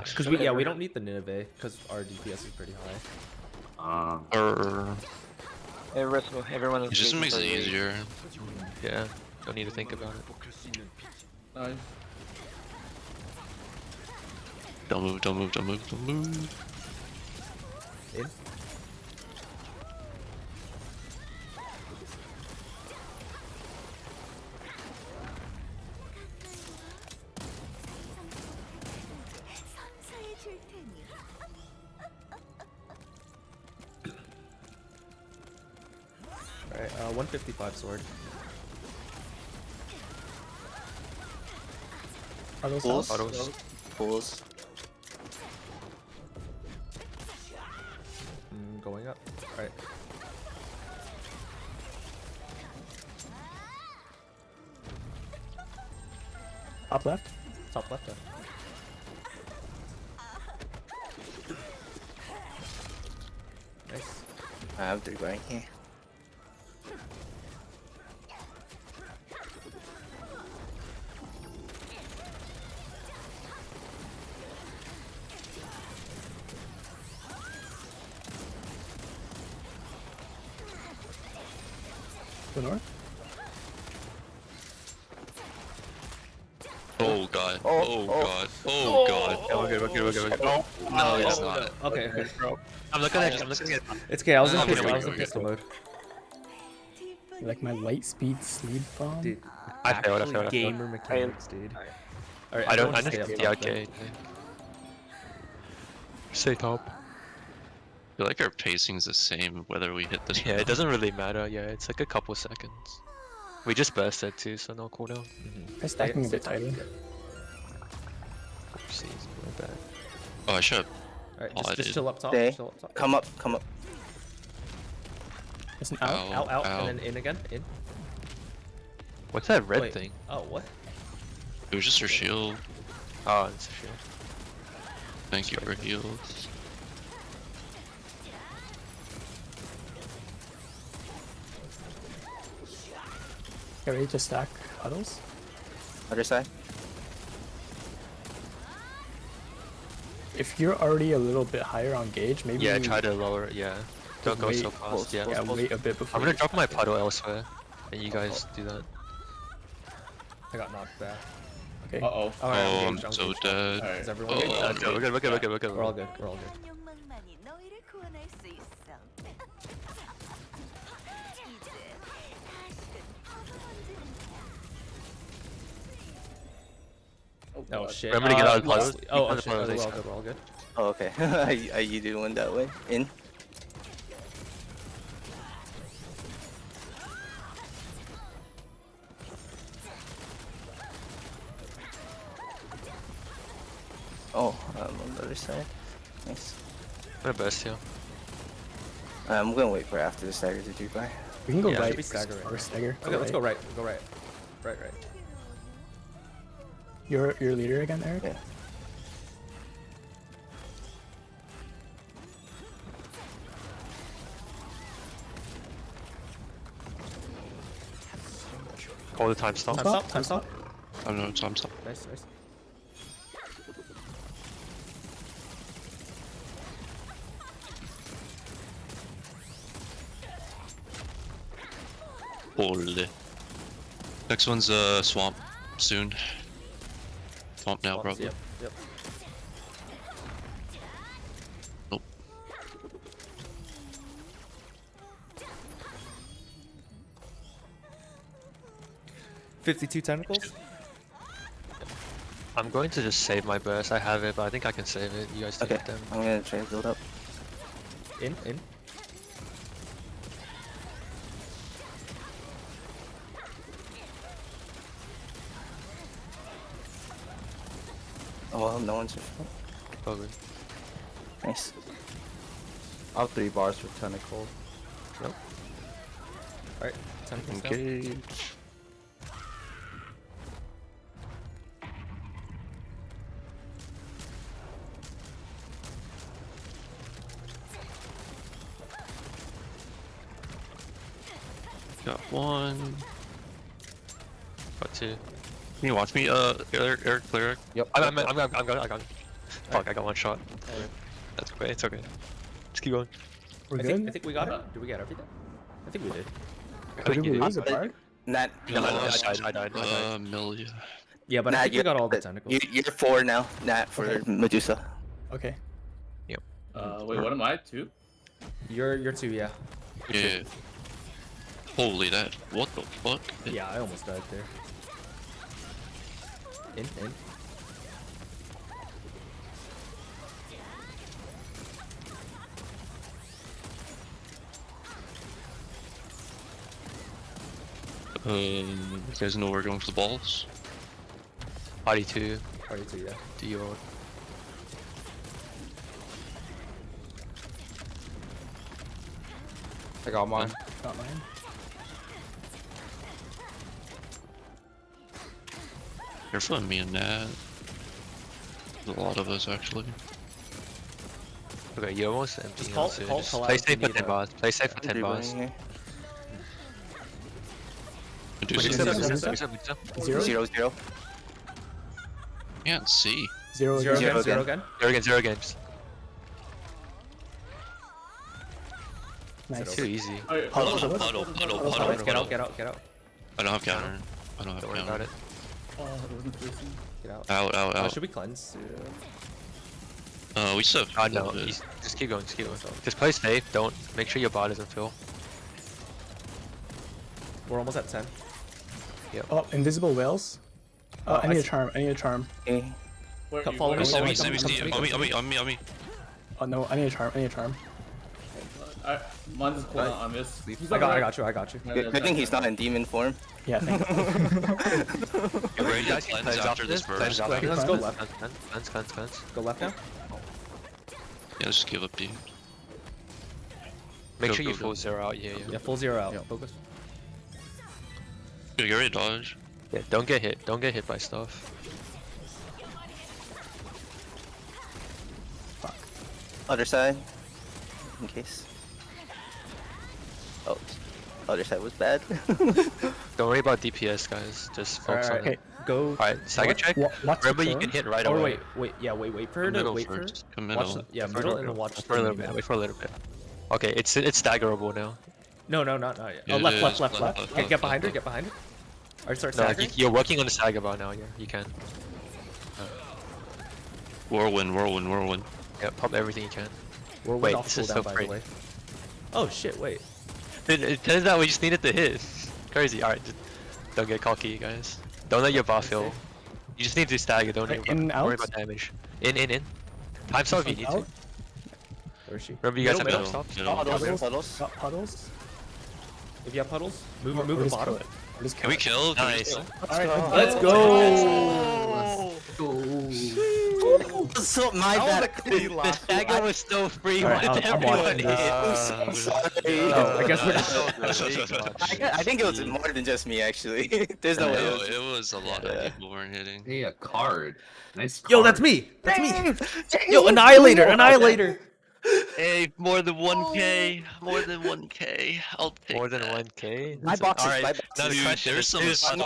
Because we don't need the Nineveh because our DPS is pretty high. Everyone It just makes it easier. Yeah, don't need to think about it. Nice. Don't move, don't move, don't move, don't move. In. Alright, 155 sword. Pulls. Autos. Pulls. Going up. Alright. Top left. Top left. Nice. I have 3 going here. To north. Oh god. Oh, Oh oh. god. Oh god. Yeah, we're good, we're good. No, it's not. Okay. I'm looking at it. It's okay, I was in Okay, pistol, okay. pistol mode. Like my light speed sleep bomb. Dude, I failed, actually I failed. gamer mechanics, dude. Alright, I don't everyone stay understand up the top, arcade. Stay top. I feel like our pacing's the same whether we hit this. Yeah, it doesn't really matter. Yeah, it's like a couple seconds. We just bursted too, so no cooldown. I'm stacking a bit Stay tighter. tight. Oopsies, my bad. Oh, I should. Alright, Oh, I just did. chill up top. Stay. Chill up top. Come up, come up. It's an out. Ow, Out, ow. and then in again. In. What's that red Wait. thing? Oh, what? It was just her shield. Oh, it's a shield. Thank you for heals. Get ready to stack huddles. Other side. If you're already a little bit higher on gauge, maybe Yeah, try to lower it. Yeah, don't go so wait, fast. Yeah, yeah, wait a bit before. I'm gonna you drop my stack it. puddle elsewhere, and you guys do that. I got knocked back. Okay. Uh-oh. Alright, Oh, I'm engaged, so engaged. dead. Alright. Is everyone Oh. good? We're good, we're good, we're good, we're good. We're all good. We're all good. 욕망만이 너희를 구원할 수 있어. 이제 다시는 Oh shit. Remember to get out of the lost- puddles? Oh, Keep on the shit. puddles, We're all Ace. good. We're all good. Oh, okay. Are you doing that way? In? Oh, I'm on the other side. Nice. I'm gonna burst here. I'm gonna wait for after the stagger to do by. We can go Yeah, right should be stagger right or now. stagger. Okay, let's go right. Go right. Right. You're leader again, Eric. Yeah. Call the time stop. Time stop. Time stop. Oh no, time stop. Nice. Holy. Next one's swamp soon. Swamp now, probably. Yep. Nope. $52 tentacles. I'm going to just save my burst. I have it, but I think I can save it. You guys take Okay. it then. I'm gonna try to build up. In. Oh well, no one's in front. Oh, good. Nice. I have 3 bars for tentacles. Alright. Tentacles down. Engage. Got one. Got 2. Can you watch me, Eric, Lyric? Yep. I got it. Fuck, I got one shot. That's okay, it's okay. Just keep going. We're I good. think we got it. Did we get everything? I think we did. Who did we lose? A Prog? Nat, No, no, I died. Milia. Yeah, but I Nat, think we got all the tentacles. You're 4 now, Nat, for Medusa. Okay. Wait, what am I? 2? You're 2, yeah. Yeah. Holy that. What the fuck? Yeah, I almost died there. In. You guys know we're going for the balls? Body 2, Party 2, yeah. Dio. I got mine. Got mine. Careful of me and Nat. There's a lot of us actually. Okay, you're almost empty. Just call Just out play if you safe for need 10 a- bars. Play safe for 10 bars. Medusa. Medusa. 0-0. Can't see. Zero. Zero again. again, zero again. Zero games. Nice. Too easy. Puddle. Get out. I don't have counter. I don't have Don't worry counter. about it. Get out. Out. Should we cleanse? We still have No, just keep going, Just play safe, don't, make sure your bot doesn't fill. We're almost at 10. Oh, invisible whales. I need a charm. Okay. Follow me. On me. Oh no, I need a charm. Mine's just pulling on this. I got you. Good thing he's not in demon form. Yeah, thank you. Get ready to cleanse after this burst. Let's go left. Cleanse. Go left now. Yeah, just give up, dude. Make Go, sure you go, full go. 0 out, yeah. Yeah, full 0 out. Focus. Get ready to dodge. Yeah, don't get hit by stuff. Other side. In case. Oh, other side was bad. Don't worry about DPS, guys, just focus on Okay. it. Go. Alright, second check, What's remember you the can turn? hit right Or away. wait, wait for her Come to middle wait for her. first. Come Watch middle. the, yeah, middle and then watch For a little the bit, wait for a little bit. Okay, it's staggerable now. No, not yet. Yeah, Oh, it left. is. Okay, Left. get behind her. Alright, start No, staggering. you're working on the stagger bar now, yeah, you can. Whirlwind. Yeah, pop everything you can. We're Wait, off this is cooldown, so by free. the way. Oh shit, wait. It turns out we just needed to hit. Crazy, alright, just don't get cocky, guys. Don't let your buff fill. You just need to stagger, don't Right, worry in, about, worry out? about damage. In. Time stop if you need to. Out? Where is she? Remember you guys have Middle. time stops? Middle. Puddles. Got puddles. If you have puddles, move Or the just bottom. kill it. Or just Can kill we it. kill? Can we Nice. kill? Alright, Let's go. So my bad. The stagger was so free, Alright, why did I'm everyone watching hit? I'm so sorry. I guess we're I think it was more than just me actually. There's no way. It was a lot of people weren't hitting. Hey, a card. Nice card. Yo, that's me. Yo, Annihilator. Hey, more than 1k. I'll take More than that. 1k? My boxes. Alright, My now boxes. the question There's some is, sorry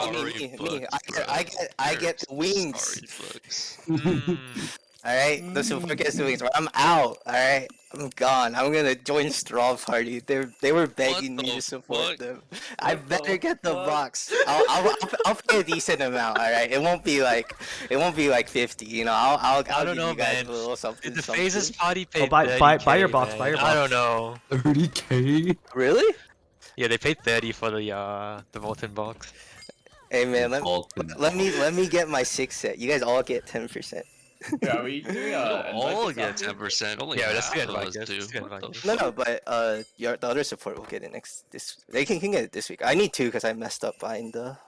books, I get the wings. Sorry books. Alright, the super gets the wings. I'm out. Alright, I'm gone. I'm gonna join Straw Party. They were begging me the to support fuck? them. I better get the box. I'll pay a decent amount. Alright, it won't be like 50. You know, I'll I don't give know, you guys man. a little something. the something. phases party paid Oh, buy your 30K, box, man. buy your I box. don't know. 30k? Really? Yeah, they paid 30 for the Molten box. Hey man, let me get my 6 set. You guys all get 10%. Yeah, we doing All get 10%. Only Yeah, that's half good, of us Vykas, do. that's good, What the Vykas. No, fuck? but the other support will get it this. They can get it this week. I need 2 because I messed up buying the